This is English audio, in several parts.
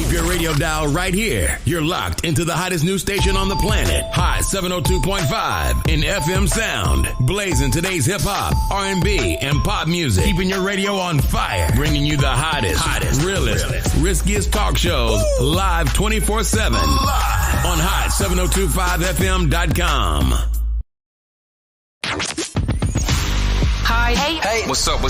Keep your radio dial right here. You're locked into the hottest news station on the planet. Hot 702.5 in FM sound. Blazing today's hip-hop, R&B, and pop music. Keeping your radio on fire. Bringing you the hottest, realest, riskiest talk shows live 24/7 on hot7025fm.com. Hi. Hey. What's up?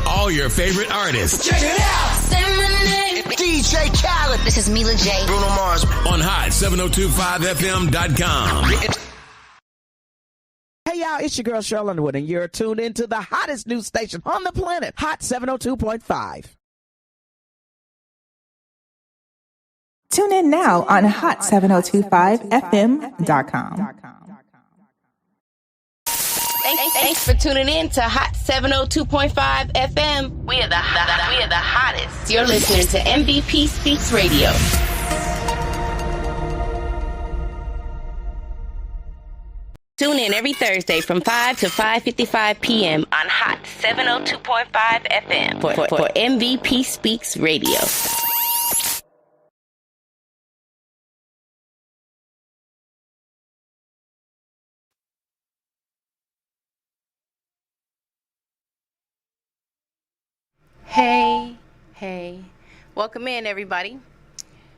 All your favorite artists. Check it out. Say my name. DJ Khaled. This is Mila J. Bruno Mars. On hot7025fm.com. Hey y'all, it's your girl Cheryl Underwood, and you're tuned into the hottest news station on the planet, Hot 702.5. Tune in now on hot7025fm.com. Thanks for tuning in to Hot 702.5 FM. We are the hottest. You're listening to MVP Speaks Radio. Tune in every Thursday from 5 to 5:55 p.m. on Hot 702.5 FM for MVP Speaks Radio. Hey. Welcome in, everybody.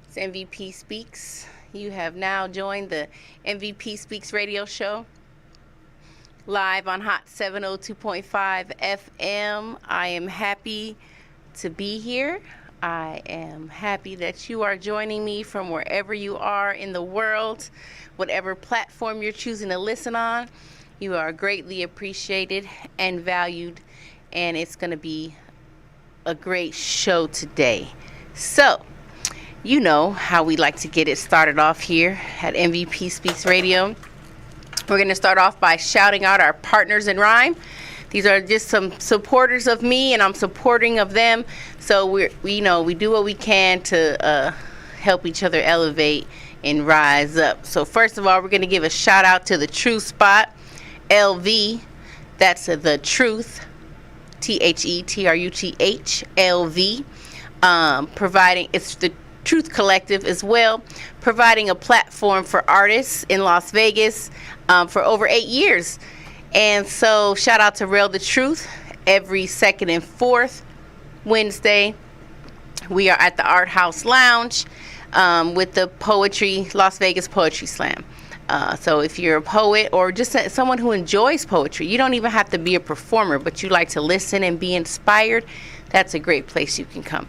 It's MVP Speaks. You have now joined the MVP Speaks radio show live on Hot 702.5 FM. I am happy to be here. I am happy that you are joining me from wherever you are in the world, whatever platform you're choosing to listen on. You are greatly appreciated and valued, and it's going to be a great show today. So, you know how we like to get it started off here at MVP Speaks Radio. We're going to start off by shouting out our partners in rhyme. These are just some supporters of me, and I'm supporting of them. So we do what we can to help each other elevate and rise up. So first of all, we're going to give a shout out to the Truth Spot, LV. That's the Truth. TheTruth LV, providing, it's the Truth Collective as well, providing a platform for artists in Las Vegas for over 8 years. And so shout out to Rail the Truth. Every second and fourth Wednesday, we are at the Art House Lounge with the Las Vegas Poetry Slam. So if you're a poet or just someone who enjoys poetry, you don't even have to be a performer, but you like to listen and be inspired, that's a great place you can come.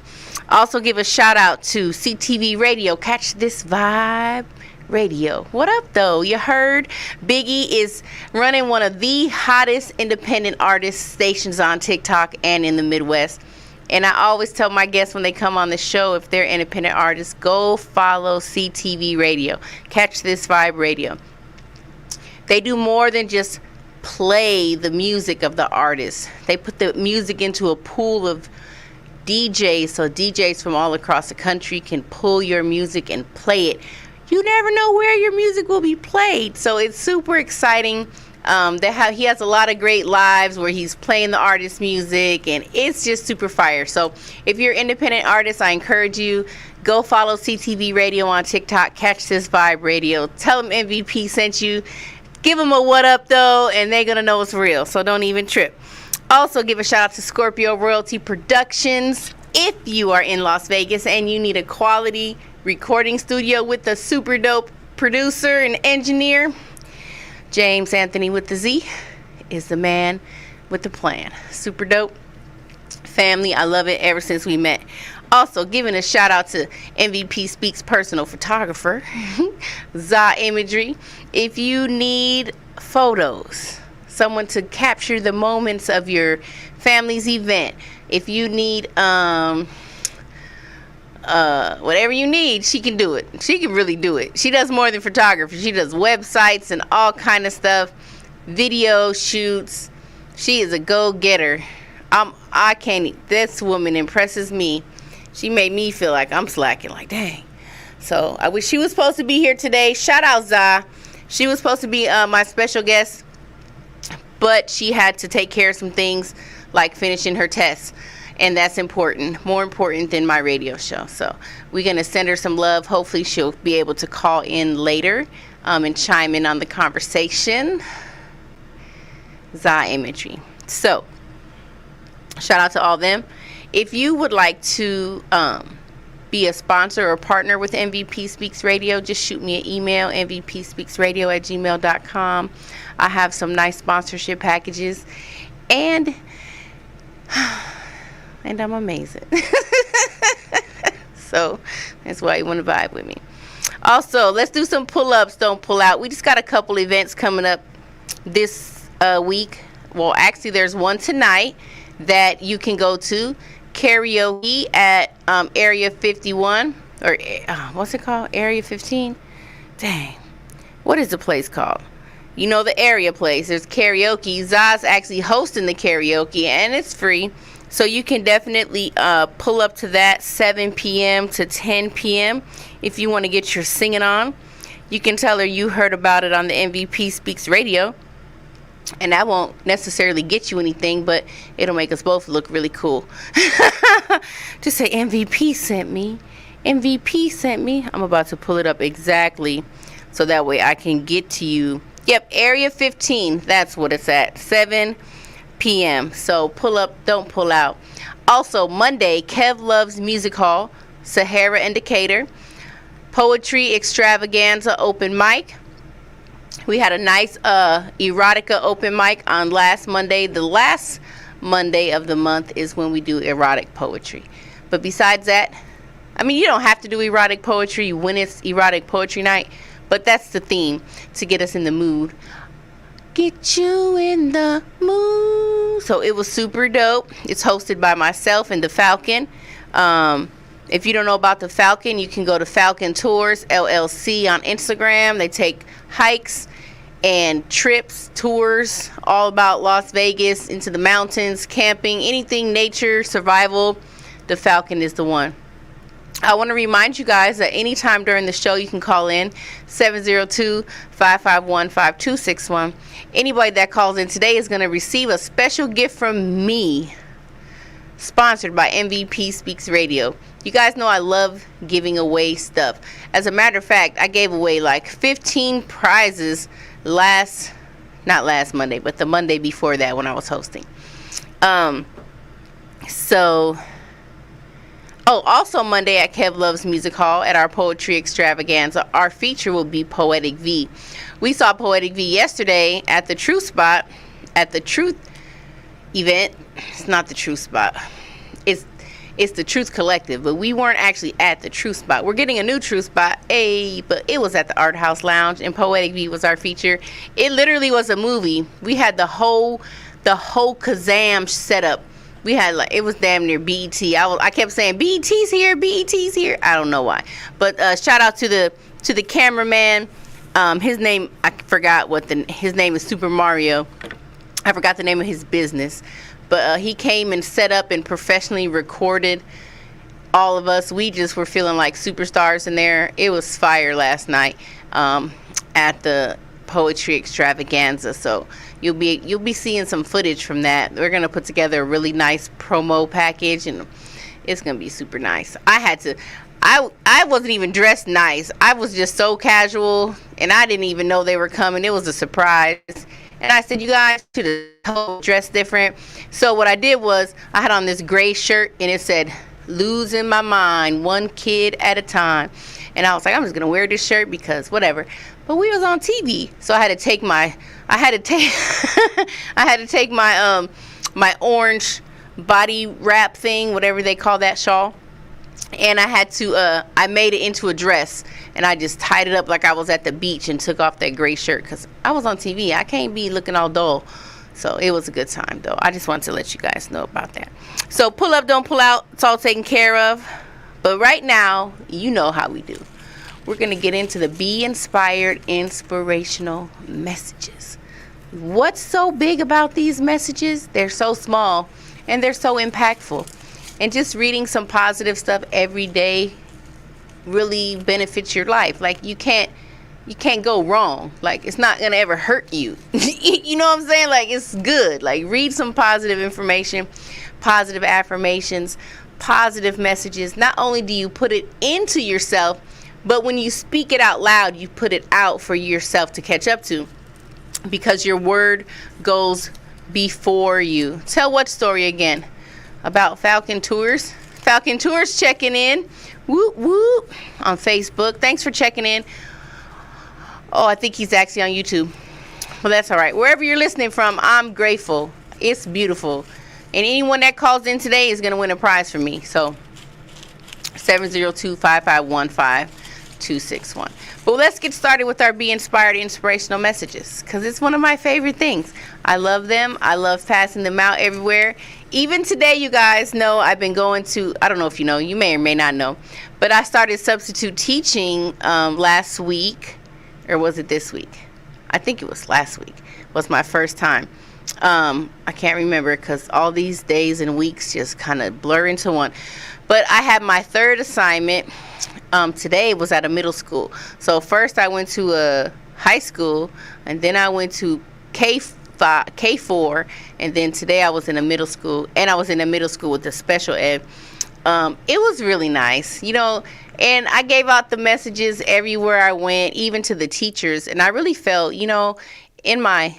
Also give a shout out to CTV Radio, Catch This Vibe Radio. What up though? You heard Biggie is running one of the hottest independent artist stations on TikTok and in the Midwest. And I always tell my guests when they come on the show, if they're independent artists, go follow CTV Radio. Catch This Vibe Radio. They do more than just play the music of the artist. They put the music into a pool of DJs, so DJs from all across the country can pull your music and play it. You never know where your music will be played, so it's super exciting. He has a lot of great lives where he's playing the artist's music, and it's just super fire. So if you're an independent artist, I encourage you, go follow CTV Radio on TikTok, Catch This Vibe Radio. Tell them MVP sent you. Give them a what up, though, and they're going to know it's real, so don't even trip. Also, give a shout out to Scorpio Royalty Productions. If you are in Las Vegas and you need a quality recording studio with a super dope producer and engineer, James Anthony with the Z is the man with the plan. Super dope. Family, I love it ever since we met. Also, giving a shout out to MVP Speaks personal photographer, ZA Imagery. If you need photos, someone to capture the moments of your family's event, if you need whatever you need, she can do it. She can really do it. She does more than photography. She does websites and all kind of stuff, video shoots. She is a go-getter. This woman impresses me. She made me feel like I'm slacking, like dang. So I wish she was supposed to be here today. Shout out Za. She was supposed to be my special guest, but she had to take care of some things like finishing her tests. And that's important, more important than my radio show. So we're going to send her some love. Hopefully she'll be able to call in later and chime in on the conversation. Zah Imagery. So shout out to all them. If you would like to be a sponsor or partner with MVP Speaks Radio, just shoot me an email, mvpspeaksradio@gmail.com. I have some nice sponsorship packages. And I'm amazing. So that's why you want to vibe with me. Also, let's do some pull-ups, don't pull out. We just got a couple events coming up this week. Well, actually, there's one tonight that you can go to. Karaoke at Area 51. Or what's it called? Area 15? Dang. What is the place called? You know, the area place. There's karaoke. Zah's actually hosting the karaoke, and it's free. So you can definitely pull up to that 7 p.m. to 10 p.m. if you want to get your singing on. You can tell her you heard about it on the MVP Speaks Radio. And that won't necessarily get you anything, but it'll make us both look really cool. Just say, MVP sent me. MVP sent me. I'm about to pull it up exactly so that way I can get to you. Yep, Area 15. That's what it's at. 7 p.m. So pull up, don't pull out. Also, Monday, Kev Loves Music Hall, Sahara and Decatur. Poetry Extravaganza open mic. We had a nice erotica open mic on last Monday. The last Monday of the month is when we do erotic poetry. But besides that, I mean, you don't have to do erotic poetry when it's erotic poetry night, but that's the theme, to get us in the mood. Get you in the mood. So it was super dope. It's hosted by myself and the Falcon. If you don't know about the Falcon, you can go to Falcon Tours LLC on Instagram. They take hikes and trips, tours, all about Las Vegas, into the mountains, camping, anything nature, survival. The Falcon is the one. I want to remind you guys that anytime during the show you can call in 702-551-5261. Anybody that calls in today is going to receive a special gift from me, sponsored by MVP Speaks Radio. You guys know I love giving away stuff. As a matter of fact, I gave away like 15 prizes not last Monday, but the Monday before that when I was hosting. Also Monday at Kev Loves Music Hall at our Poetry Extravaganza, our feature will be Poetic V. We saw Poetic V yesterday at the Truth Spot, at the Truth event. It's not the Truth Spot. It's the Truth Collective, but we weren't actually at the Truth Spot. We're getting a new Truth Spot, but it was at the Art House Lounge, and Poetic V was our feature. It literally was a movie. We had the whole Kazam setup. We had, like, it was damn near BET. I kept saying, BET's here, BET's here. I don't know why. But shout out to the cameraman. His name, I forgot his name is Super Mario. I forgot the name of his business. But he came and set up and professionally recorded all of us. We just were feeling like superstars in there. It was fire last night at the Poetry Extravaganza. So you'll be seeing some footage from that. We're gonna put together a really nice promo package, and it's gonna be super nice. I wasn't even dressed nice. I was just so casual, and I didn't even know they were coming. It was a surprise. And I said, you guys should have dressed different. So what I did was, I had on this gray shirt, and it said, losing my mind, one kid at a time. And I was like, I'm just gonna wear this shirt because whatever. But we was on TV, so I had to take my my orange body wrap thing, whatever they call that shawl. And I had to, I made it into a dress, and I just tied it up like I was at the beach and took off that gray shirt because I was on TV. I can't be looking all dull. So it was a good time, though. I just wanted to let you guys know about that. So pull up, don't pull out. It's all taken care of. But right now, you know how we do. We're going to get into the Be Inspired inspirational messages. What's so big about these messages? They're so small, and they're so impactful. And just reading some positive stuff every day really benefits your life. Like, you can't go wrong. Like, it's not gonna ever hurt you. You know what I'm saying? Like, it's good. Like, read some positive information, positive affirmations, positive messages. Not only do you put it into yourself, but when you speak it out loud, you put it out for yourself to catch up to, because your word goes before you. Tell what story again? About Falcon Tours? Falcon Tours checking in. Whoop, whoop. On Facebook. Thanks for checking in. Oh, I think he's actually on YouTube. Well, that's all right. Wherever you're listening from, I'm grateful. It's beautiful. And anyone that calls in today is going to win a prize from me. So, 702-5515-261. But let's get started with our Be Inspired inspirational messages, because it's one of my favorite things. I love them. I love passing them out everywhere. Even today, you guys know I've been going to, I don't know if you know, you may or may not know, but I started substitute teaching last week, or was it this week? I think it was last week. It was my first time. I can't remember because all these days and weeks just kind of blur into one. But I had my third assignment. Today was at a middle school. So first I went to a high school, and then I went to K4, and then today I was in a middle school, and I was in a middle school with the special ed. It was really nice, you know, and I gave out the messages everywhere I went, even to the teachers, and I really felt, you know, in my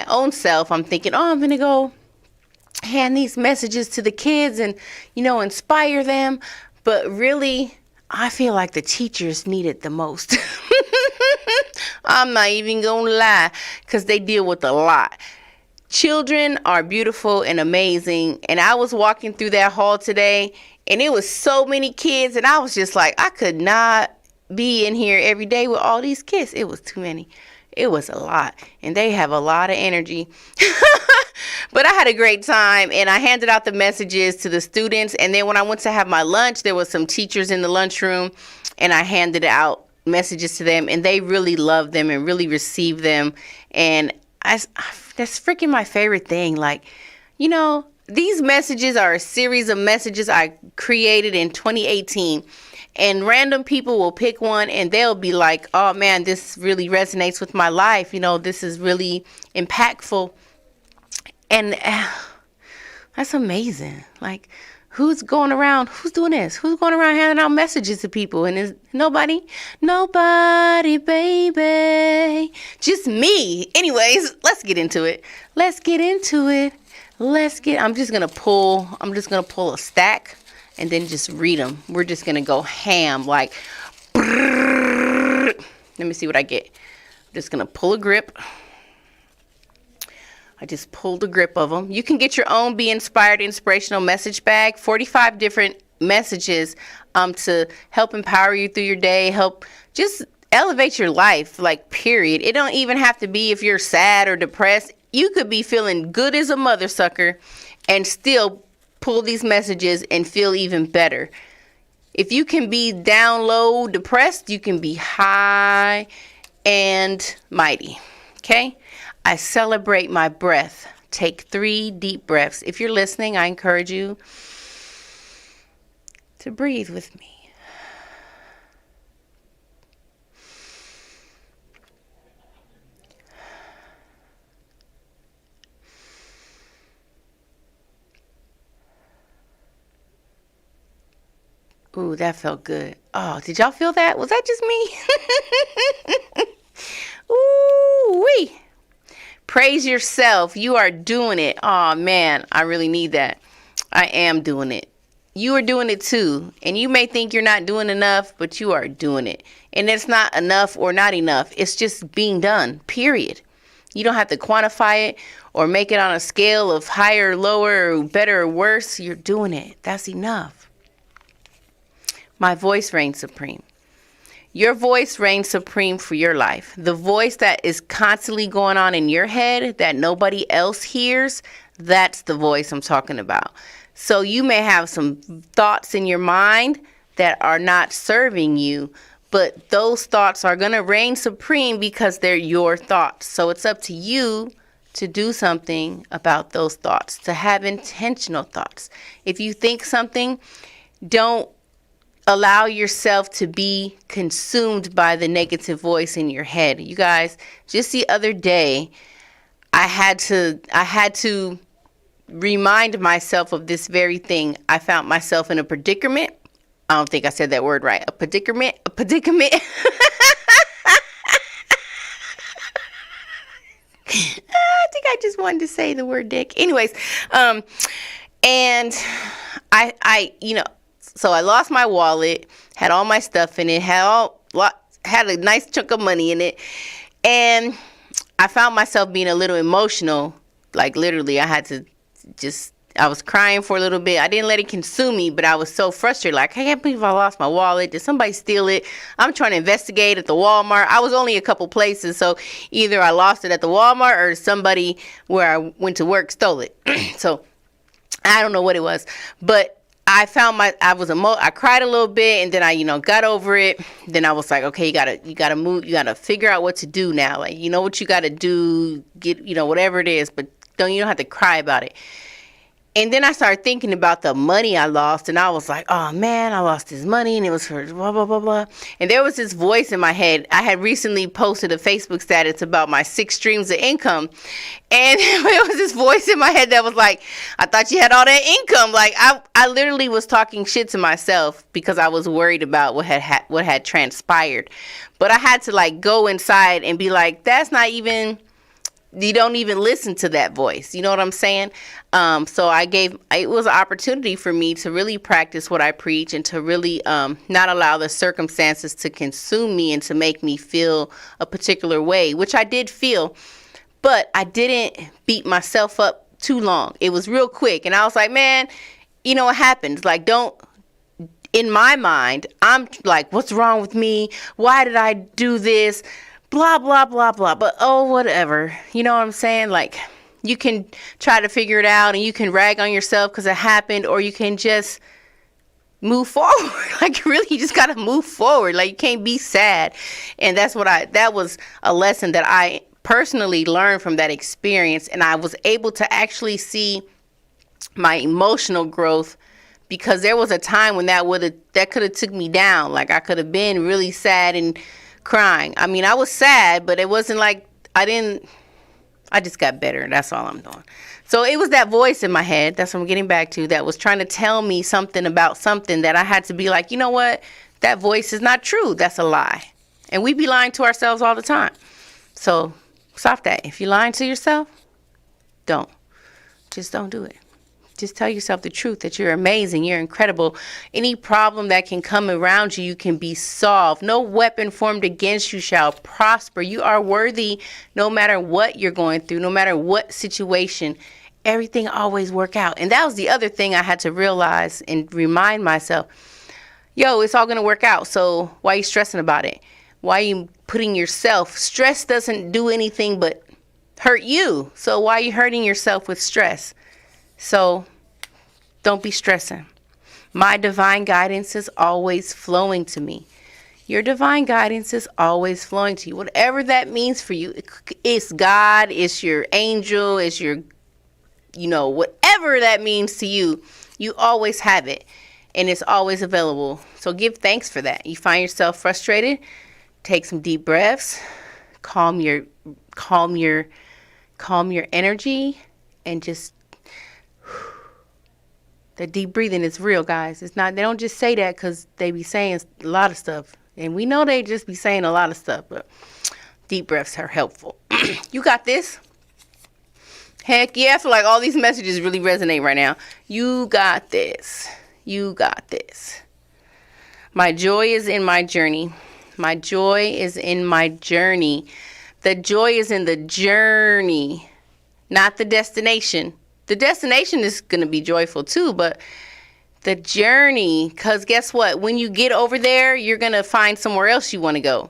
own self, I'm thinking, oh, I'm going to go hand these messages to the kids and, you know, inspire them. But really, I feel like the teachers need it the most. I'm not even going to lie, because they deal with a lot. Children are beautiful and amazing. And I was walking through that hall today, and it was so many kids. And I was just like, I could not be in here every day with all these kids. It was too many. It was a lot. And they have a lot of energy. But I had a great time, and I handed out the messages to the students. And then when I went to have my lunch, there was some teachers in the lunchroom, and I handed out messages to them, and they really loved them and really received them. And that's freaking my favorite thing. Like, you know, these messages are a series of messages I created in 2018. And random people will pick one, and they'll be like, oh, man, this really resonates with my life. You know, this is really impactful. And that's amazing. Like, who's going around? Who's doing this? Who's going around handing out messages to people? And is nobody? Nobody, baby. Just me. Anyways, let's get into it. I'm just going to pull a stack and then just read them. We're just going to go ham. Like, let me see what I get. I'm just going to pull a grip. I just pulled a grip of them. You can get your own Be Inspired inspirational message bag. 45 different messages to help empower you through your day, help just elevate your life, like, period. It don't even have to be if you're sad or depressed. You could be feeling good as a mother sucker and still pull these messages and feel even better. If you can be down low, depressed, you can be high and mighty. Okay? I celebrate my breath. Take 3 deep breaths. If you're listening, I encourage you to breathe with me. Ooh, that felt good. Oh, did y'all feel that? Was that just me? Ooh-wee. Praise yourself. You are doing it. Oh, man, I really need that. I am doing it. You are doing it too. And you may think you're not doing enough, but you are doing it. And it's not enough or not enough. It's just being done, period. You don't have to quantify it or make it on a scale of higher, lower, or better or worse. You're doing it. That's enough. My voice reigns supreme. Your voice reigns supreme for your life. The voice that is constantly going on in your head that nobody else hears, that's the voice I'm talking about. So you may have some thoughts in your mind that are not serving you, but those thoughts are going to reign supreme because they're your thoughts. So it's up to you to do something about those thoughts, to have intentional thoughts. If you think something, don't allow yourself to be consumed by the negative voice in your head. You guys, just the other day, I had to remind myself of this very thing. I found myself in a predicament. I don't think I said that word right. A predicament. I think I just wanted to say the word dick. Anyways, and I so I lost my wallet, had all my stuff in it, had a nice chunk of money in it, and I found myself being a little emotional. Like literally, I was crying for a little bit. I didn't let it consume me, but I was so frustrated. Like, I can't believe I lost my wallet. Did somebody steal it? I'm trying to investigate at the Walmart. I was only a couple places, so either I lost it at the Walmart or somebody where I went to work stole it. So I don't know what it was, but I found I cried a little bit, and then I, got over it. Then I was like, okay, you gotta move. You gotta figure out what to do now. Like, you know what you gotta do, get, whatever it is, but you don't have to cry about it. And then I started thinking about the money I lost, and I was like, oh man, I lost this money, and it was for blah, blah, blah, blah. And there was this voice in my head. I had recently posted a Facebook status about my 6 streams of income. And it was this voice in my head that was like, I thought you had all that income. Like, I literally was talking shit to myself because I was worried about what had transpired. But I had to like go inside and be like, you don't even listen to that voice. You know what I'm saying? So it was an opportunity for me to really practice what I preach and to really not allow the circumstances to consume me and to make me feel a particular way, which I did feel, but I didn't beat myself up too long. It was real quick. And I was like, man, you know what happens? Like, in my mind, I'm like, what's wrong with me? Why did I do this? Blah, blah, blah, blah. But, whatever. You know what I'm saying? Like, you can try to figure it out and you can rag on yourself because it happened, or you can just move forward. Like, really, you just got to move forward. Like, you can't be sad. And that was a lesson that I personally learned from that experience. And I was able to actually see my emotional growth, because there was a time when that could have took me down. Like, I could have been really sad and crying. I mean, I was sad, but it wasn't like I just got better. That's all I'm doing. So it was that voice in my head, that's what I'm getting back to, that was trying to tell me something about something that I had to be like, you know what? That voice is not true. That's a lie. And we be lying to ourselves all the time. So stop that. If you're lying to yourself, just don't do it. Just tell yourself the truth, that you're amazing, you're incredible. Any problem that can come around you can be solved. No weapon formed against you shall prosper. You are worthy no matter what you're going through, no matter what situation. Everything always work out. And that was the other thing I had to realize and remind myself. It's all going to work out. So why are you stressing about it? Why are you putting yourself? Stress doesn't do anything but hurt you. So why are you hurting yourself with stress? So don't be stressing. My divine guidance is always flowing to me. Your divine guidance is always flowing to you. Whatever that means for you, it's God, it's your angel, it's your, whatever that means to you, you always have it and it's always available. So give thanks for that. You find yourself frustrated, take some deep breaths, calm your energy, and just the deep breathing is real, guys. It's not, they don't just say that because they be saying a lot of stuff. And we know they just be saying a lot of stuff, but deep breaths are helpful. You got this. Heck yeah, I feel like all these messages really resonate right now. You got this. You got this. My joy is in my journey. My joy is in my journey. The joy is in the journey, not the destination. The destination is going to be joyful too, but the journey, because guess what? When you get over there, you're going to find somewhere else you want to go.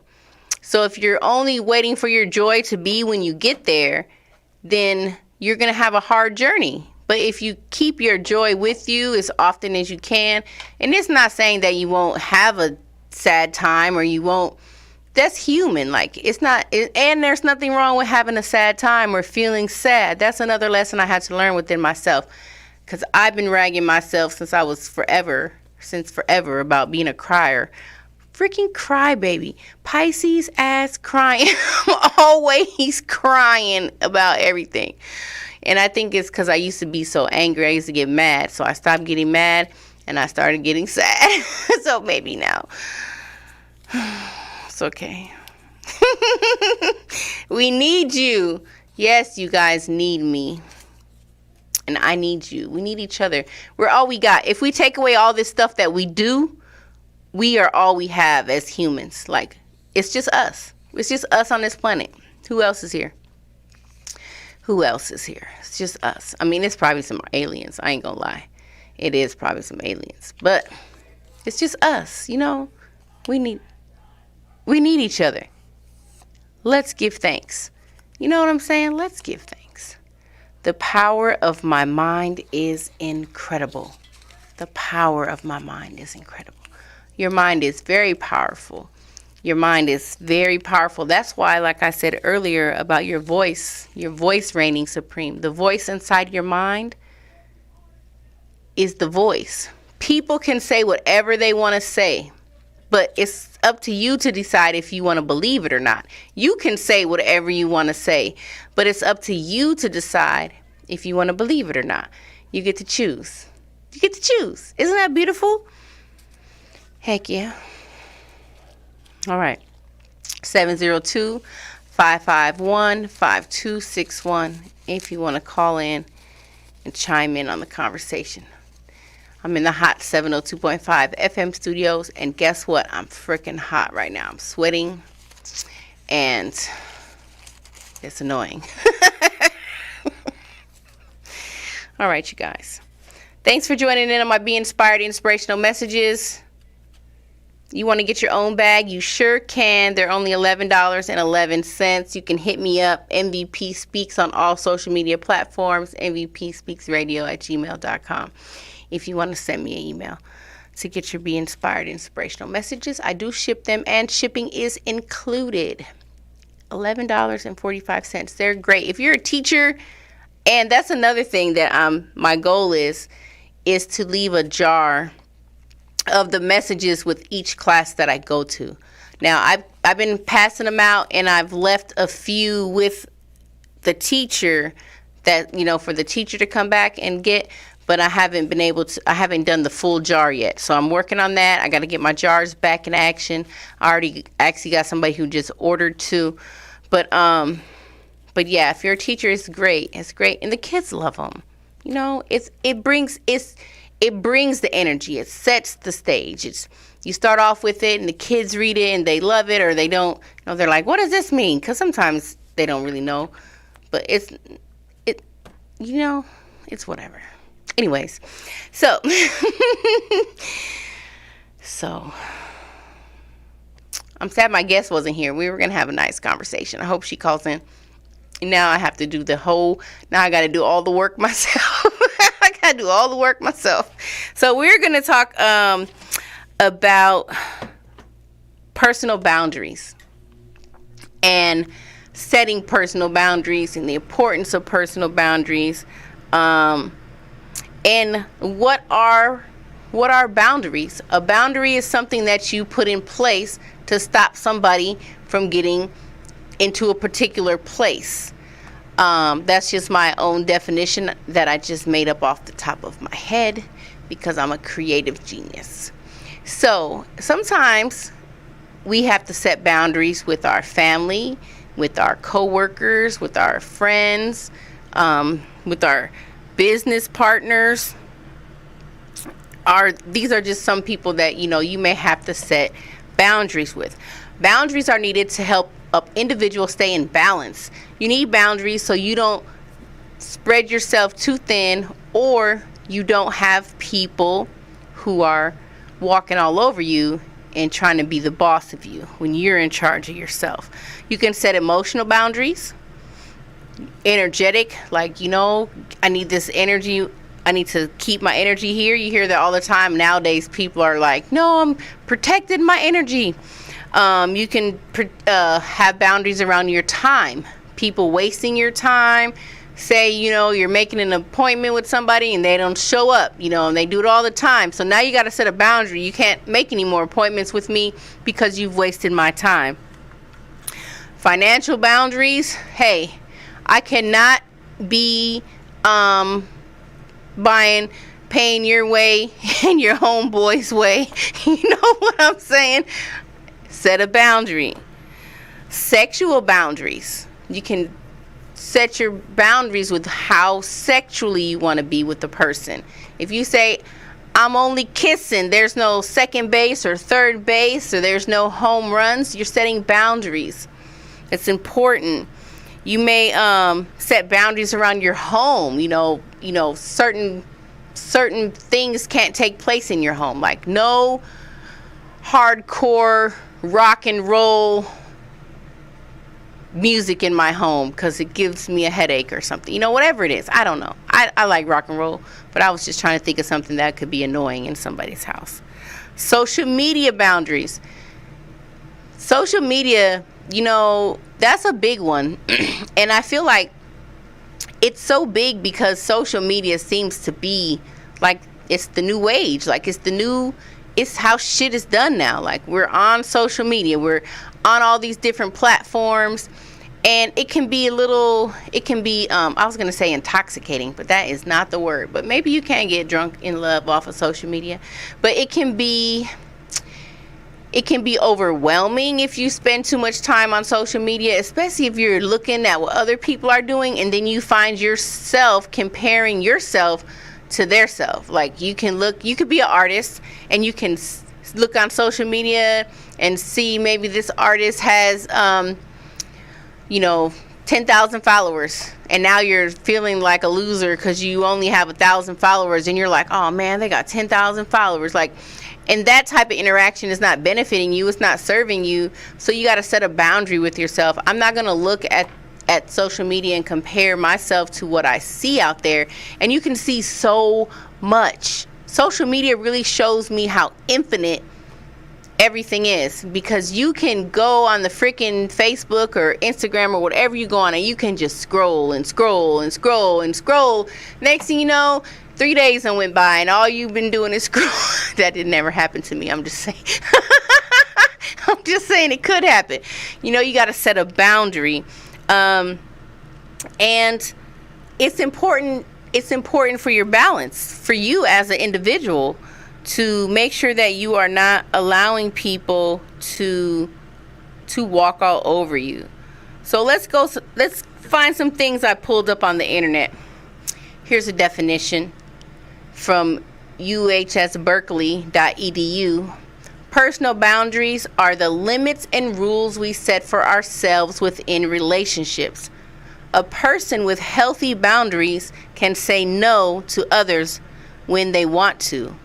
So if you're only waiting for your joy to be when you get there, then you're going to have a hard journey. But if you keep your joy with you as often as you can, and it's not saying that you won't have a sad time or you won't, that's human. Like, it's not, and there's nothing wrong with having a sad time or feeling sad. That's another lesson I had to learn within myself, because I've been ragging myself since forever about being a crier. Freaking crybaby. Pisces ass crying. I'm always crying about everything. And I think it's because I used to be so angry. I used to get mad. So I stopped getting mad and I started getting sad. So maybe now. It's okay. We need you. Yes, you guys need me. And I need you. We need each other. We're all we got. If we take away all this stuff that we do, we are all we have as humans. Like, it's just us. It's just us on this planet. Who else is here? Who else is here? It's just us. I mean, it's probably some aliens. I ain't gonna lie. It is probably some aliens. But it's just us, you know? We need each other. Let's give thanks. You know what I'm saying? Let's give thanks. The power of my mind is incredible. The power of my mind is incredible. Your mind is very powerful. Your mind is very powerful. That's why, like I said earlier about your voice reigning supreme. The voice inside your mind is the voice. People can say whatever they want to say, but it's up to you to decide if you want to believe it or not. You can say whatever you want to say, but it's up to you to decide if you want to believe it or not. You get to choose. You get to choose. Isn't that beautiful? Heck yeah. All right. 702-551-5261 if you want to call in and chime in on the conversation. I'm in the hot 702.5 FM studios, and guess what? I'm freaking hot right now. I'm sweating, and it's annoying. All right, you guys. Thanks for joining in on my Be Inspired inspirational messages. You want to get your own bag? You sure can. They're only $11.11. You can hit me up, MVP Speaks, on all social media platforms, mvpspeaksradio@gmail.com. If you want to send me an email to get your Be Inspired inspirational messages, I do ship them, and shipping is included. $11.45. They're great. If you're a teacher, and that's another thing that my goal is to leave a jar of the messages with each class that I go to. Now, I've been passing them out, and I've left a few with the teacher that, you know, for the teacher to come back and get, but I haven't done the full jar yet. So I'm working on that. I got to get my jars back in action. I already actually got somebody who just ordered 2. But yeah, if you're a teacher, it's great. It's great. And the kids love them. You know, it brings the energy. It sets the stage. You start off with it, and the kids read it, and they love it, or they don't. You know, they're like, "What does this mean?" Because sometimes they don't really know. But it's whatever. Anyways, so I'm sad my guest wasn't here. We were gonna have a nice conversation. I hope she calls in. Now I have to do now I got to do all the work myself. I got to do all the work myself. So we're going to talk about personal boundaries and setting personal boundaries and the importance of personal boundaries. And what are boundaries? A boundary is something that you put in place to stop somebody from getting into a particular place. That's just my own definition that I just made up off the top of my head because I'm a creative genius. So sometimes we have to set boundaries with our family, with our coworkers, with our friends, with our business partners. These are just some people that, you know, you may have to set boundaries with. Boundaries are needed to help individuals stay in balance. You need boundaries so you don't spread yourself too thin, or you don't have people who are walking all over you and trying to be the boss of you when you're in charge of yourself. You can set emotional boundaries. Energetic, like, you know, I need this energy. I need to keep my energy here. You hear that all the time. Nowadays, people are like, no, I'm protecting my energy. You can have boundaries around your time. People wasting your time. Say, you know, you're making an appointment with somebody and they don't show up, you know, and they do it all the time. So now you got to set a boundary. You can't make any more appointments with me because you've wasted my time. Financial boundaries. Hey, I cannot be paying your way and your homeboy's way. You know what I'm saying? Set a boundary. Sexual boundaries. You can set your boundaries with how sexually you want to be with the person. If you say, I'm only kissing, there's no second base or third base, or there's no home runs, you're setting boundaries. It's important. You may set boundaries around your home. You know, certain things can't take place in your home, like no hardcore rock and roll music in my home because it gives me a headache or something. You know, whatever it is. I don't know. I like rock and roll, but I was just trying to think of something that could be annoying in somebody's house. Social media boundaries. Social media, you know, that's a big one. And I feel like it's so big because social media seems to be like it's the new age. Like it's how shit is done now. Like we're on social media. We're on all these different platforms. And it can be I was going to say intoxicating, but that is not the word. But maybe you can get drunk in love off of social media. But it can be overwhelming if you spend too much time on social media, especially if you're looking at what other people are doing and then you find yourself comparing yourself to their self. Like you could be an artist and you can look on social media and see maybe this artist has 10,000 followers, and now you're feeling like a loser because you only have 1,000 followers, and you're like, oh man, they got 10,000 followers. Like, and that type of interaction is not benefiting you. It's not serving you. So you got to set a boundary with yourself. I'm not going to look at social media and compare myself to what I see out there. And you can see so much. Social media really shows me how infinite everything is, because you can go on the freaking Facebook or Instagram or whatever you go on, and you can just scroll and scroll and scroll and scroll. Next thing you know, 3 days went by and all you've been doing is scroll. That didn't ever happen to me. I'm just saying. I'm just saying it could happen. You know, you got to set a boundary. And it's important for your balance, for you as an individual, to make sure that you are not allowing people to walk all over you. So let's find some things I pulled up on the internet. Here's a definition from uhsberkeley.edu. Personal boundaries are the limits and rules we set for ourselves within relationships. A person with healthy boundaries can say no to others when they want to,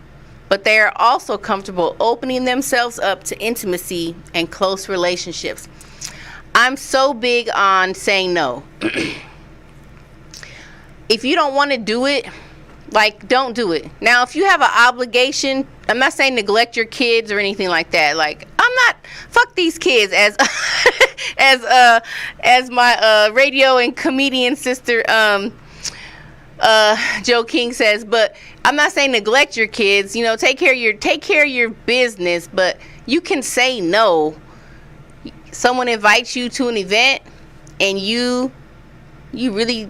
but they are also comfortable opening themselves up to intimacy and close relationships. I'm so big on saying no. If you don't want to do it, like, don't do it. Now, if you have an obligation, I'm not saying neglect your kids or anything like that. Like, fuck these kids, as my radio and comedian sister Joe King says. But I'm not saying neglect your kids. You know, take care of your business. But you can say no. Someone invites you to an event and you really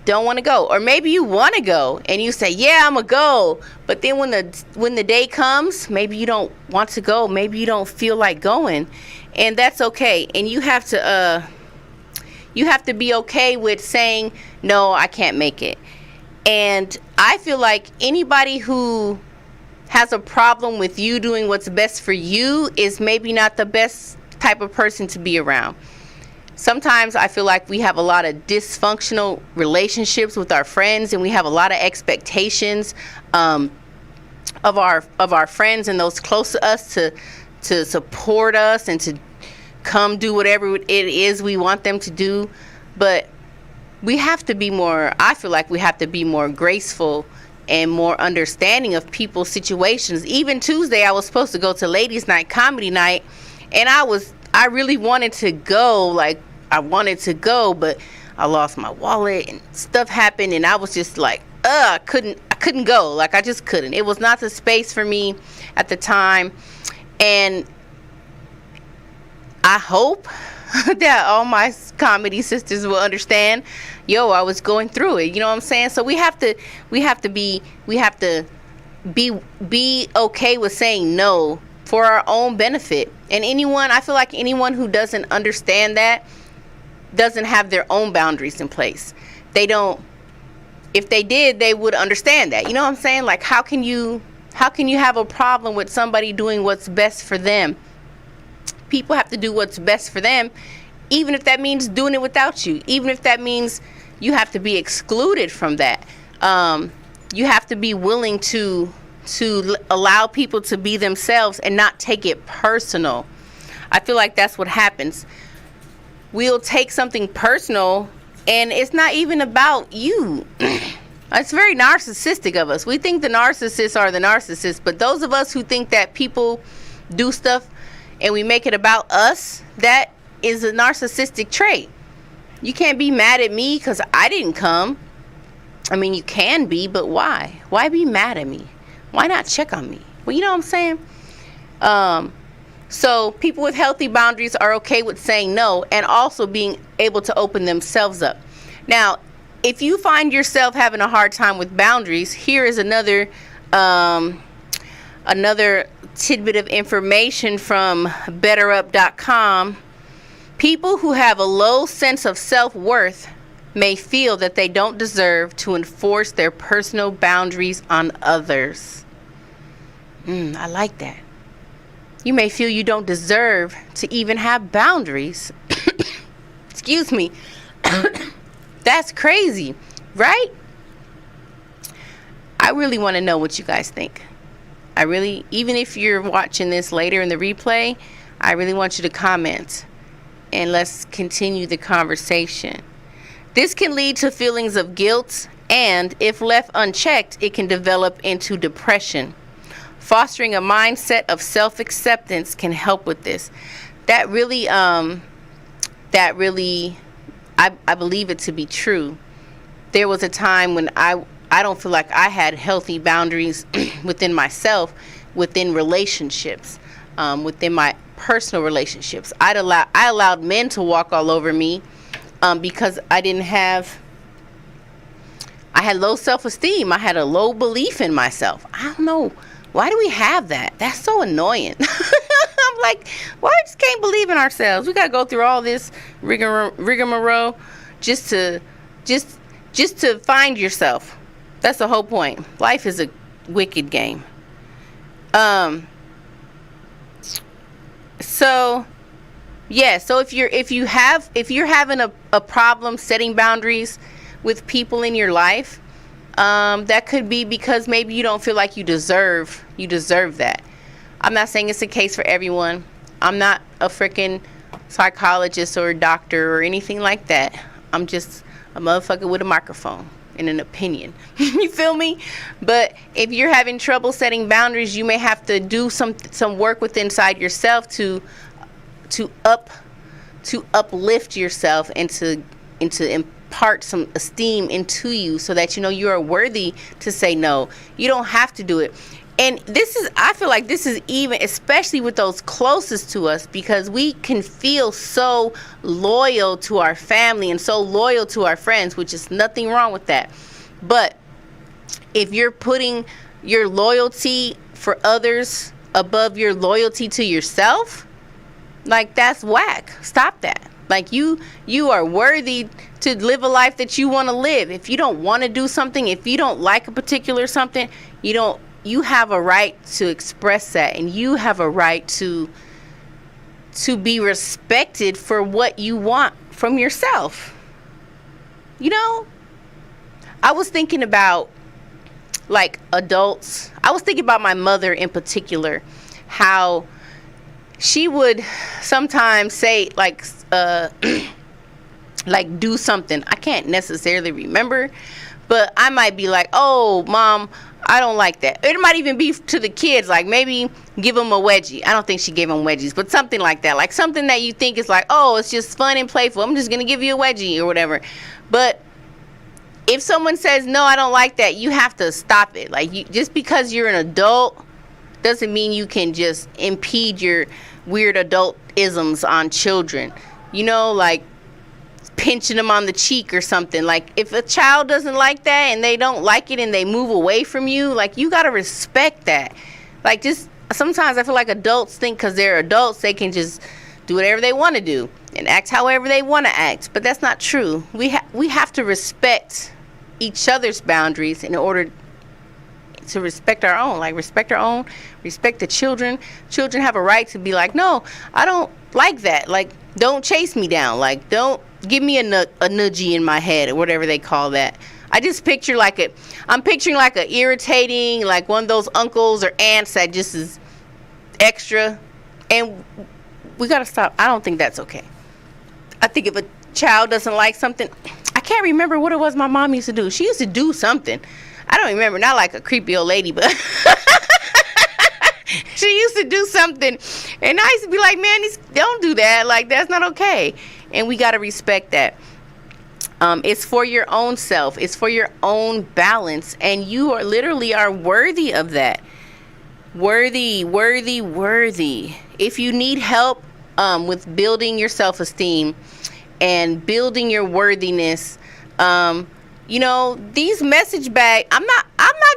don't want to go, or maybe you want to go and you say, yeah, I'm gonna go, but then when the day comes, maybe you don't want to go, maybe you don't feel like going, and that's okay. And you have to be okay with saying, no, I can't make it. And I feel like anybody who has a problem with you doing what's best for you is maybe not the best type of person to be around. Sometimes I feel like we have a lot of dysfunctional relationships with our friends, and we have a lot of expectations of our friends and those close to us to support us and to come do whatever it is we want them to do. But we have to be more, I feel like we have to be more graceful and more understanding of people's situations. Even Tuesday, I was supposed to go to Ladies Night Comedy Night, and I really wanted to go, like, I wanted to go, but I lost my wallet and stuff happened, and I was just like, I couldn't go. Like, I just couldn't. It was not the space for me at the time. And I hope that all my comedy sisters will understand. Yo, I was going through it. You know what I'm saying? So we have to be okay with saying no for our own benefit. And I feel like anyone who doesn't understand that doesn't have their own boundaries in place. They don't. If they did, they would understand that. You know what I'm saying? Like, how can you have a problem with somebody doing what's best for them? People have to do what's best for them, even if that means doing it without you, even if that means you have to be excluded from that. You have to be willing to allow people to be themselves and not take it personal. I feel like that's what happens. We'll take something personal, and it's not even about you. It's very narcissistic of us. We think the narcissists are the narcissists, but those of us who think that people do stuff and we make it about us, that is a narcissistic trait. You can't be mad at me because I didn't come. I mean, you can be, but why? Why be mad at me? Why not check on me? Well, you know what I'm saying? So people with healthy boundaries are okay with saying no and also being able to open themselves up. Now, if you find yourself having a hard time with boundaries, here is another tidbit of information from BetterUp.com. People who have a low sense of self-worth may feel that they don't deserve to enforce their personal boundaries on others. I like that. You may feel you don't deserve to even have boundaries. Excuse me. That's crazy, right? I really want to know what you guys think. Even if you're watching this later in the replay, I really want you to comment and let's continue the conversation. This can lead to feelings of guilt, and if left unchecked, it can develop into depression. Fostering a mindset of self-acceptance can help with this. I believe it to be true. There was a time when I don't feel like I had healthy boundaries within myself, within relationships, within my personal relationships. I allowed men to walk all over me because I had low self-esteem. I had a low belief in myself. I don't know. Why do we have that? That's so annoying. I'm like, why I just can't believe in ourselves? We got to go through all this rigmarole just to find yourself. That's the whole point. Life is a wicked game. So if you're having a problem setting boundaries with people in your life, that could be because maybe you don't feel like you deserve that. I'm not saying it's the case for everyone. I'm not a freaking psychologist or a doctor or anything like that. I'm just a motherfucker with a microphone and an opinion. You feel me? But if you're having trouble setting boundaries, you may have to do some work within inside yourself to uplift yourself and to impart some esteem into you so that you know you are worthy to say no. You don't have to do it. And I feel like this is even, especially with those closest to us, because we can feel so loyal to our family and so loyal to our friends, which is nothing wrong with that. But if you're putting your loyalty for others above your loyalty to yourself, like, that's whack. Stop that. Like, you are worthy to live a life that you want to live. If you don't want to do something, if you don't like a particular something, you have a right to express that, and you have a right to be respected for what you want from yourself. You know, I was thinking about, like, adults. I was thinking about my mother in particular, how she would sometimes say, like do something. I can't necessarily remember, but I might be like, oh, Mom, I don't like that. It might even be to the kids, like maybe give them a wedgie. I don't think she gave them wedgies, but something like that. Like something that you think is like, oh, it's just fun and playful. I'm just going to give you a wedgie or whatever. But if someone says, no, I don't like that, you have to stop it. Like, just because you're an adult doesn't mean you can just impede your weird adult isms on children. like pinching them on the cheek or something. Like, if a child doesn't like that and they don't like it and they move away from you, like, you got to respect that. Like, just sometimes I feel like adults think because they're adults, they can just do whatever they want to do and act however they want to act. But that's not true. We have to respect each other's boundaries in order to respect our own. Like, respect our own, respect the children. Children have a right to be like, no, I don't like that. Like, don't chase me down. Like, don't give me a nudgie in my head or whatever they call that. I just picture I'm picturing like a irritating, like one of those uncles or aunts that just is extra. And we got to stop. I don't think that's okay. I think if a child doesn't like something, I can't remember what it was my mom used to do. She used to do something. I don't remember, not like a creepy old lady, but she used to do something. And I used to be like, man, don't do that. Like, that's not okay. And we got to respect that. It's for your own self. It's for your own balance. And you are literally worthy of that. Worthy. If you need help with building your self-esteem and building your worthiness, these message bags, I'm not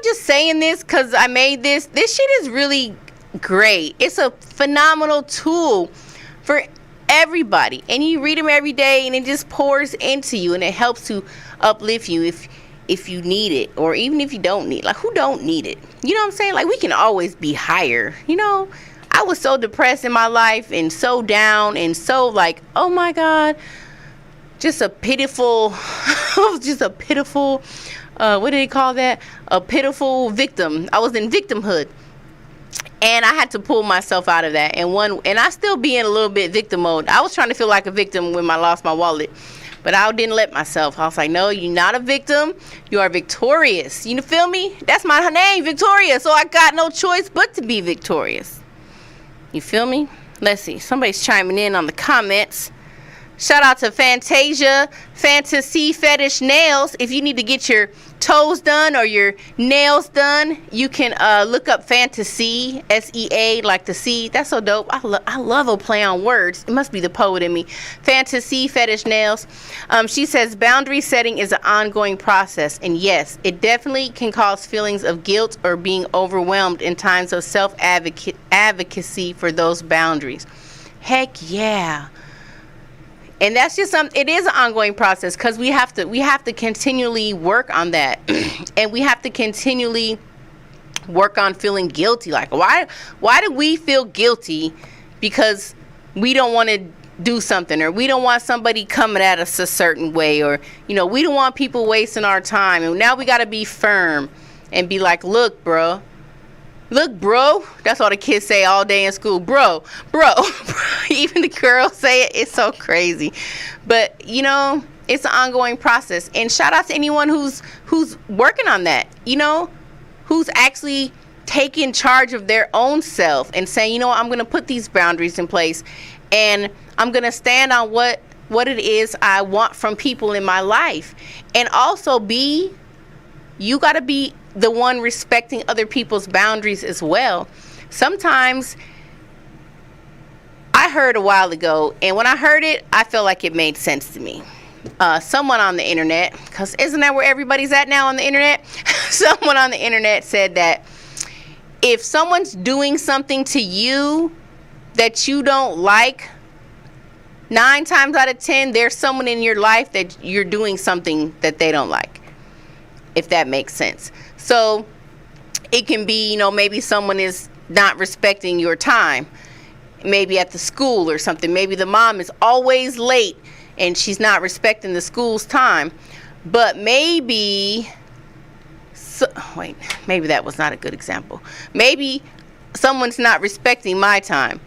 just saying this because I made this. This shit is really great. It's a phenomenal tool for everybody, and you read them every day, and it just pours into you, and it helps to uplift you if you need it, or even if you don't need it. Like, who don't need it? You know what I'm saying? Like, we can always be higher. I was so depressed in my life and so down and so like, oh my God, just a pitiful, what do they call that? A pitiful victim. I was in victimhood. And I had to pull myself out of that. And I still be in a little bit victim mode. I was trying to feel like a victim when I lost my wallet. But I didn't let myself. I was like, no, you're not a victim. You are victorious. You feel me? That's my name, Victoria. So I got no choice but to be victorious. You feel me? Let's see. Somebody's chiming in on the comments. Shout out to Fantasia, Fantasy Fetish Nails. If you need to get your toes done or your nails done, you can look up Fantasy, S-E-A, like the sea. That's so dope. I love a play on words. It must be the poet in me. Fantasy Fetish Nails. She says boundary setting is an ongoing process. And yes, it definitely can cause feelings of guilt or being overwhelmed in times of self-advocacy for those boundaries. Heck yeah. And that's just it is an ongoing process because we have to continually work on that. And we have to continually work on feeling guilty. Like, why do we feel guilty because we don't want to do something, or we don't want somebody coming at us a certain way, or we don't want people wasting our time. And now we got to be firm and be like, look, bro, that's all the kids say all day in school. Bro. Even the girls say it. It's so crazy. But, it's an ongoing process. And shout out to anyone who's working on that, who's actually taking charge of their own self and saying, I'm going to put these boundaries in place, and I'm going to stand on what it is I want from people in my life. And also you got to be the one respecting other people's boundaries as well. Sometimes, I heard a while ago, and when I heard it, I felt like it made sense to me. Someone on the internet, because isn't that where everybody's at now on the internet? Someone on the internet said that if someone's doing something to you that you don't like, 9 times out of 10, there's someone in your life that you're doing something that they don't like, if that makes sense. So it can be, maybe someone is not respecting your time, maybe at the school or something. Maybe the mom is always late and she's not respecting the school's time. But maybe that was not a good example. Maybe someone's not respecting my time,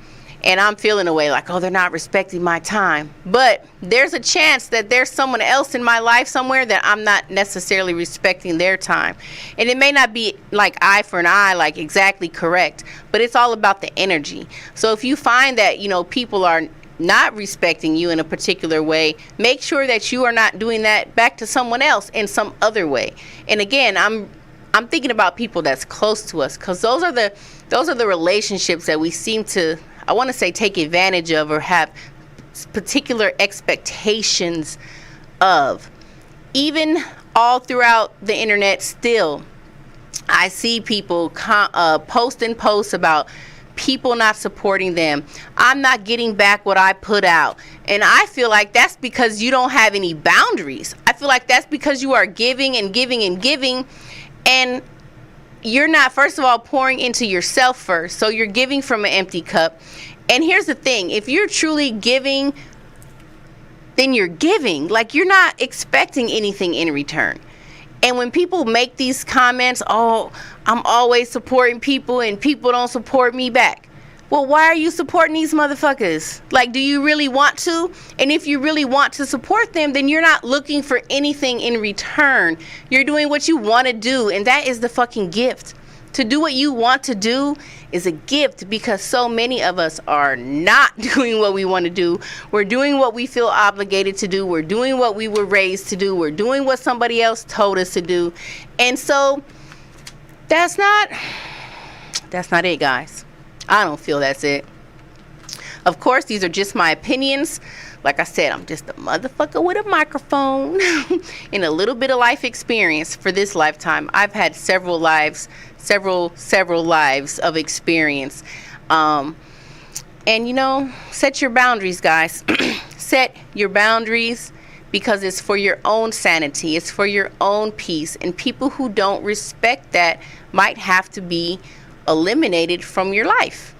and I'm feeling away like, oh, they're not respecting my time. But there's a chance that there's someone else in my life somewhere that I'm not necessarily respecting their time. And it may not be like eye for an eye, like exactly correct, but it's all about the energy. So if you find that, people are not respecting you in a particular way, make sure that you are not doing that back to someone else in some other way. And again, I'm thinking about people that's close to us, because those are the relationships that we seem to, I want to say, take advantage of or have particular expectations of. Even all throughout the internet still, I see people posting posts about people not supporting them. I'm not getting back what I put out. And I feel like that's because you don't have any boundaries. I feel like that's because you are giving and giving and giving, and you're not, first of all, pouring into yourself first. So you're giving from an empty cup. And here's the thing, if you're truly giving, then you're giving. Like, you're not expecting anything in return. And when people make these comments, oh, I'm always supporting people and people don't support me back. Well, why are you supporting these motherfuckers? Like, do you really want to? And if you really want to support them, then you're not looking for anything in return. You're doing what you want to do, and that is the fucking gift. To do what you want to do is a gift, because so many of us are not doing what we want to do. We're doing what we feel obligated to do. We're doing what we were raised to do. We're doing what somebody else told us to do. And so that's not it, guys. I don't feel that's it. Of course, these are just my opinions. Like I said, I'm just a motherfucker with a microphone and a little bit of life experience for this lifetime. I've had several lives of experience. And, you know, set your boundaries, guys. Set your boundaries, because it's for your own sanity. It's for your own peace. And people who don't respect that might have to be eliminated from your life.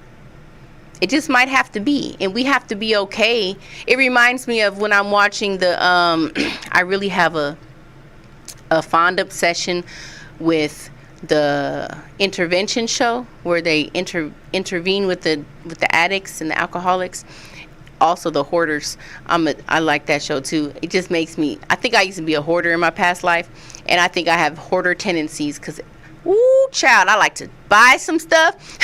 It just might have to be, and we have to be okay. It reminds me of when I'm watching the I really have a fond obsession with the intervention show, where they intervene with the addicts and the alcoholics, also the hoarders. I like that show too. It just makes me, I think I used to be a hoarder in my past life, and I think I have hoarder tendencies, because ooh, child, I like to buy some stuff.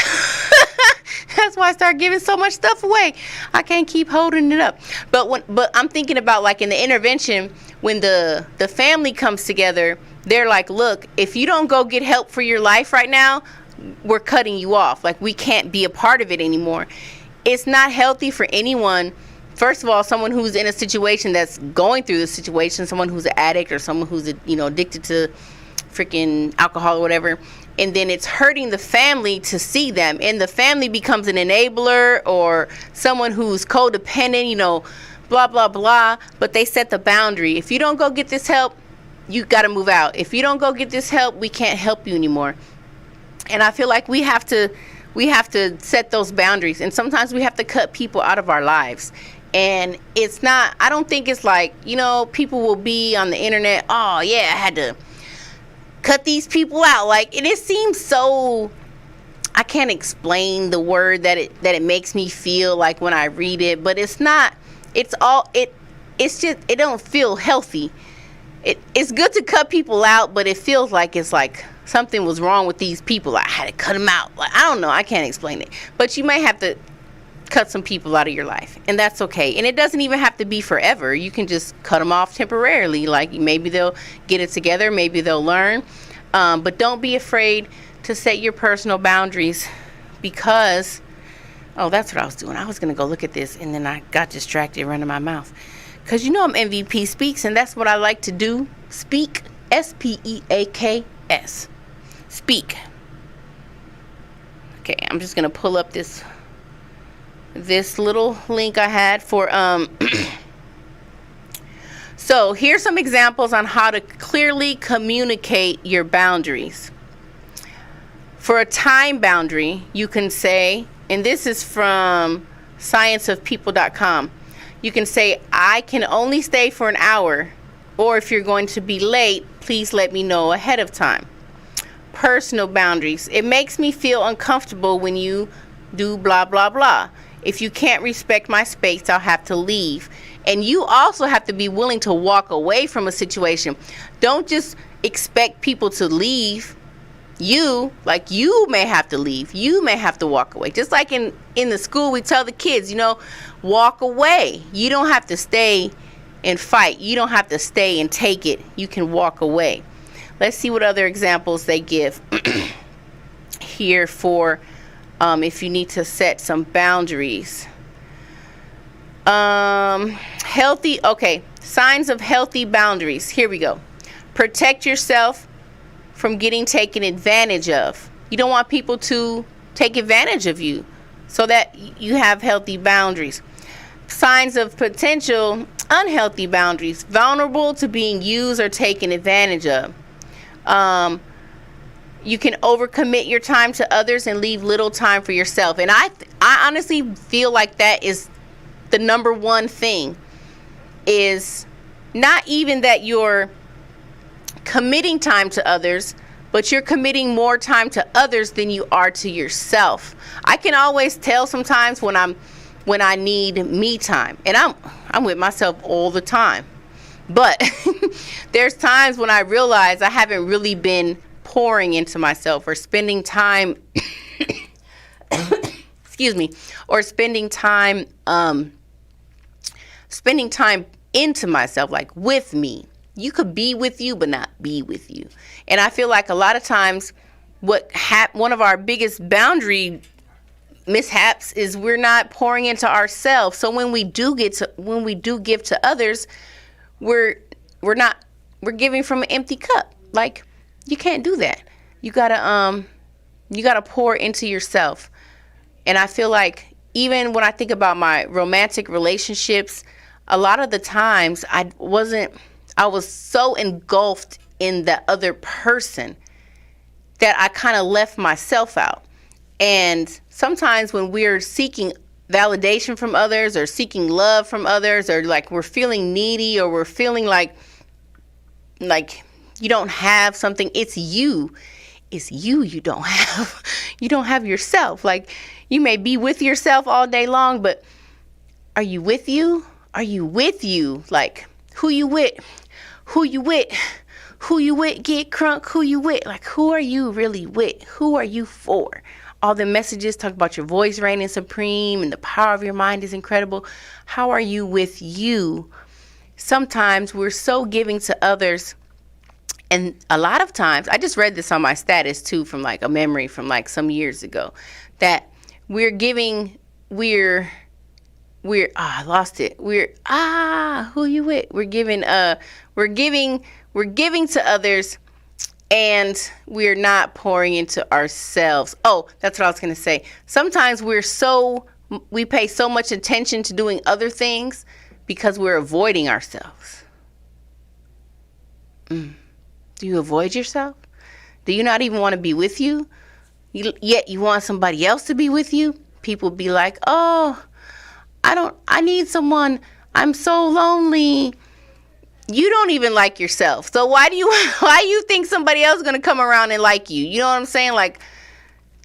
That's why I start giving so much stuff away. I can't keep holding it up. But I'm thinking about, like, in the intervention, when the family comes together, they're like, look, if you don't go get help for your life right now, we're cutting you off. Like, we can't be a part of it anymore. It's not healthy for anyone. First of all, someone who's in a situation that's going through the situation, someone who's an addict or someone who's, addicted to freaking alcohol or whatever, and then it's hurting the family to see them, and the family becomes an enabler or someone who's codependent, blah blah blah. But they set the boundary: if you don't go get this help, you got to move out. If you don't go get this help, we can't help you anymore. And I feel like we have to set those boundaries, and sometimes we have to cut people out of our lives. And it's not, I don't think it's like, people will be on the internet, oh yeah, I had to cut these people out. Like, it seems so, I can't explain the word that it makes me feel like when I read it, but it's not, it's just, it don't feel healthy. It's good to cut people out, but it feels like it's like something was wrong with these people. I had to cut them out. Like, I don't know, I can't explain it, but you may have to cut some people out of your life, and that's okay. And it doesn't even have to be forever. You can just cut them off temporarily. Like, maybe they'll get it together, maybe they'll learn, but don't be afraid to set your personal boundaries, because that's what I was doing. I was gonna go look at this, and then I got distracted running my mouth, because I'm MVP Speaks, and that's what I like to do. Speak, SPEAKS, speak. Okay, I'm just gonna pull up this little link I had for so here's some examples on how to clearly communicate your boundaries. For a time boundary, you can say, and this is from scienceofpeople.com, you can say, I can only stay for an hour, or if you're going to be late, please let me know ahead of time. Personal boundaries: it makes me feel uncomfortable when you do blah blah blah. If you can't respect my space, I'll have to leave. And you also have to be willing to walk away from a situation. Don't just expect people to leave you. Like, you may have to leave. You may have to walk away. Just like in the school, we tell the kids, walk away. You don't have to stay and fight. You don't have to stay and take it. You can walk away. Let's see what other examples they give here for if you need to set some boundaries. Signs of healthy boundaries. Here we go. Protect yourself from getting taken advantage of. You don't want people to take advantage of you, so that you have healthy boundaries. Signs of potential unhealthy boundaries. Vulnerable to being used or taken advantage of. You can overcommit your time to others and leave little time for yourself. And I honestly feel like that is the number one thing, is not even that you're committing time to others, but you're committing more time to others than you are to yourself. I can always tell sometimes when I need me time, and I'm with myself all the time. But there's times when I realize I haven't really been pouring into myself or spending time excuse me, or spending time into myself, like with me. You could be with you, but not be with you. And I feel like a lot of times one of our biggest boundary mishaps is we're not pouring into ourselves. So when we do give to others, we're giving from an empty cup. Like, you can't do that. You gotta pour into yourself. And I feel like even when I think about my romantic relationships, a lot of the times I was so engulfed in the other person that I kind of left myself out. And sometimes when we're seeking validation from others or seeking love from others, or like we're feeling needy, or we're feeling like you don't have something, it's you you don't have. You don't have yourself. Like, you may be with yourself all day long, but are you with you? Are you with you? Like, who you with? Who you with? Who you with? Get crunk. Who you with? Like, who are you really with? Who are you for? All the messages talk about your voice reigning supreme and the power of your mind is incredible. How are you with you? Sometimes we're so giving to others. And a lot of times, I just read this on my status too, from like a memory from like some years ago, that I lost it. Who you with? We're giving to others, and we're not pouring into ourselves. Oh, that's what I was going to say. Sometimes we pay so much attention to doing other things because we're avoiding ourselves. Do you avoid yourself? Do you not even want to be with you? Yet you want somebody else to be with you? People be like, oh, I need someone. I'm so lonely. You don't even like yourself. So why do you think somebody else is going to come around and like you? You know what I'm saying? Like,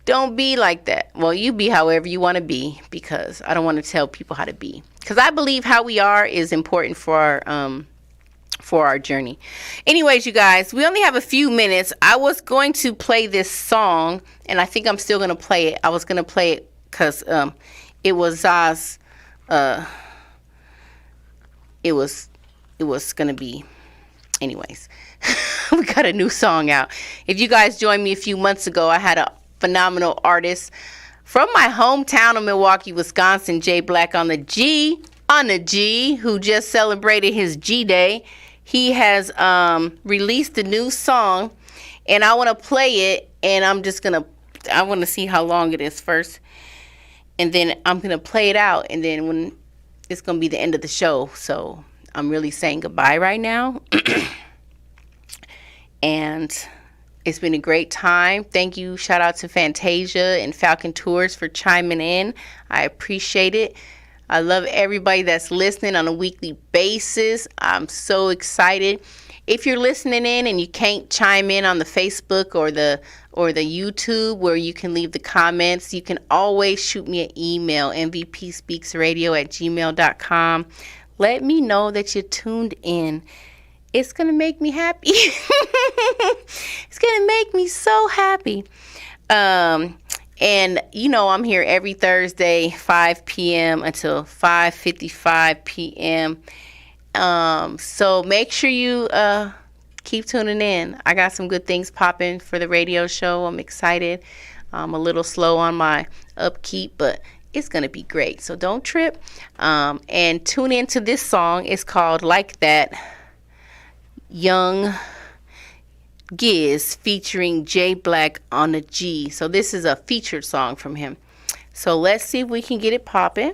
don't be like that. Well, you be however you want to be, because I don't want to tell people how to be. Because I believe how we are is important for our journey. Anyways, you guys, we only have a few minutes. I was going to play this song, and I think I'm still going to play it. I was going to play it because it was Zaz. It was going to be. Anyways, we got a new song out. If you guys joined me a few months ago, I had a phenomenal artist from my hometown of Milwaukee, Wisconsin, Jay Black on the G, who just celebrated his G Day. He has released a new song, and I want to play it, and I want to see how long it is first, and then I'm going to play it out, and then when it's going to be the end of the show, so I'm really saying goodbye right now. And it's been a great time. Thank you. Shout out to Fantasia and Falcon Tours for chiming in. I appreciate it. I love everybody that's listening on a weekly basis. I'm so excited. If you're listening in and you can't chime in on the Facebook or the YouTube where you can leave the comments, you can always shoot me an email, mvpspeaksradio@gmail.com. Let me know that you tuned in. It's going to make me happy. It's going to make me so happy. And, you know, I'm here every Thursday, 5 p.m. until 5:55 p.m. So make sure you keep tuning in. I got some good things popping for the radio show. I'm excited. I'm a little slow on my upkeep, but It's going to be great. So don't trip. And tune into this song. It's called Like That, Young Giz featuring J Black on the G. So this is a featured song from him. So let's see if we can get it popping.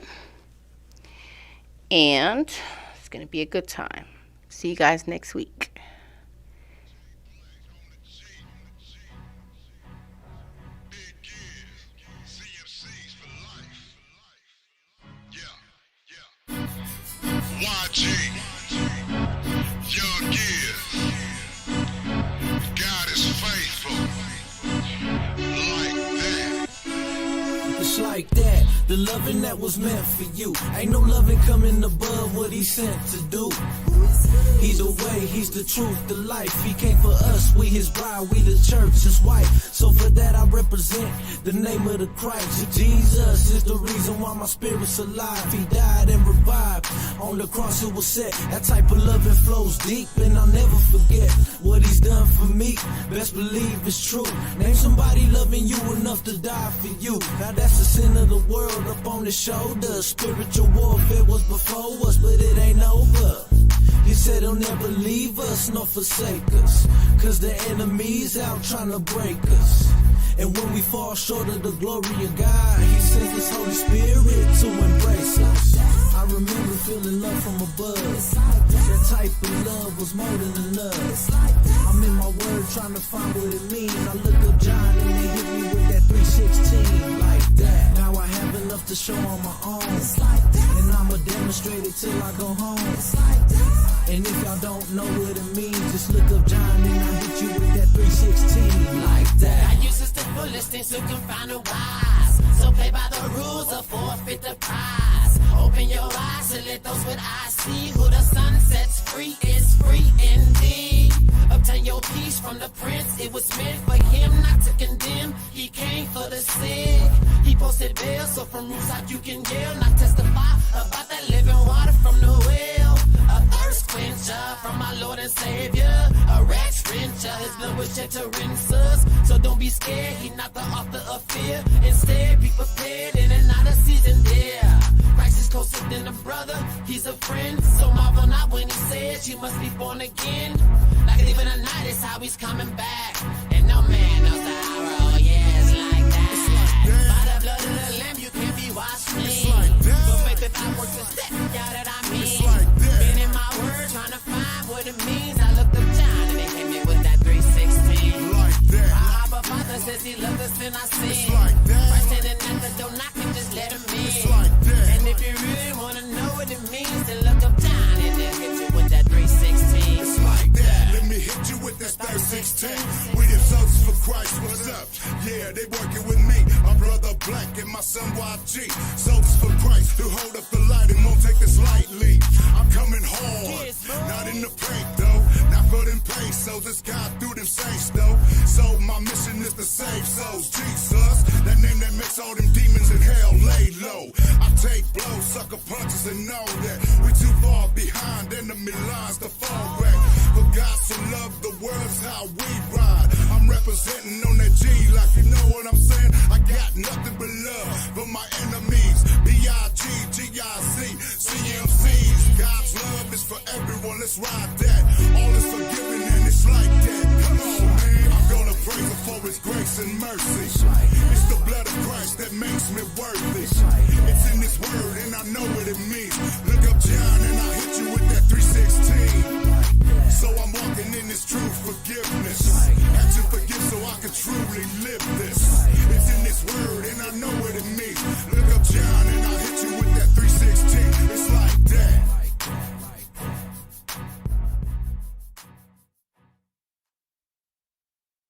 And it's going to be a good time. See you guys next week. YG, Young Giz, God is faithful, like that. It's like that, the loving that was meant for you. Ain't no loving coming above what he sent to do. He's the way, he's the truth, the life. He came for us, we his bride, we the church, his wife. So for that I represent the name of the Christ. Jesus is the reason why my spirit's alive. He died and revived, on the cross it was set. That type of loving flows deep, and I'll never forget what he's done for me. Best believe it's true. Name somebody loving you enough to die for you. Now that's the sin of the world up on his shoulders. Spiritual warfare was before us, but it ain't over. He said he'll never leave us nor forsake us, cause the enemy's out trying to break us. And when we fall short of the glory of God, he sends his Holy Spirit to embrace us. I remember feeling love from above. That type of love was more than enough. I'm in my word trying to find what it means. I look up John and they hit me with that 316 like that. Now I have enough to show on my own, and I'ma demonstrate it till I go home. And if y'all don't know what it means, just look up John and I hit you with that 316 like that. I use the foolish things to confound the wise. So play by the rules or forfeit the prize. Open your eyes and let those with eyes see. Who the sun sets free is free indeed. Obtain your peace from the prince. It was meant for him not to condemn. He came for the sick. He posted bail, so from roofside you can yell. Not testify about that living water from the well. A thirst quencher from my Lord and Savior. A wretch wrencher, his blood was shed to rinse us. So don't be scared, he not the author of fear. Instead, be prepared in and out of season there. Christ is closer than a brother, he's a friend. So marvel not when he says you must be born again. Like a thief in the night is how he's coming back. And no man knows the hour, oh yeah, it's like that. By the blood of the Lamb you can be washed clean. But faith without works is death, yeah, that I mean. Been in my word trying to find what it means. I looked up John and they hit me with that 316 like that. Our Abba Father says he loved us and I sin. Christ standing at the door knocking, just let him in. And if you really want to know what it means, then look up John and they'll hit you with that 316. It's like that. Let me hit you with that 316. We the soldiers for Christ, what's up? Yeah, they working with me. My brother Black and my son YG. Soldiers for Christ who hold up the light and won't take this lightly. I'm coming hard, not in the paint though. Not for them pesos, it's God through them saints though. So my mission is to save souls. Jesus, that name that makes all them demons in hell lay low. I take blows, sucker punches and know that we too far behind enemy lines to fall back. But God so loved the world's how we ride. I'm representing on that G like you know what I'm saying. I got nothing but love for my enemies. B.I.G. G.I.C. CMCs. God's love is for everyone, let's ride that. All is forgiven and it's like that. Come on, man. I'm gonna praise him for his grace and mercy. It's the blood of Christ that makes me worthy. It's in this word and I know what it means. Look up John and I hit you with that 316. So I'm walking in this true forgiveness. Had to forgive so I could truly live this. It's in this word and I know what it means. Look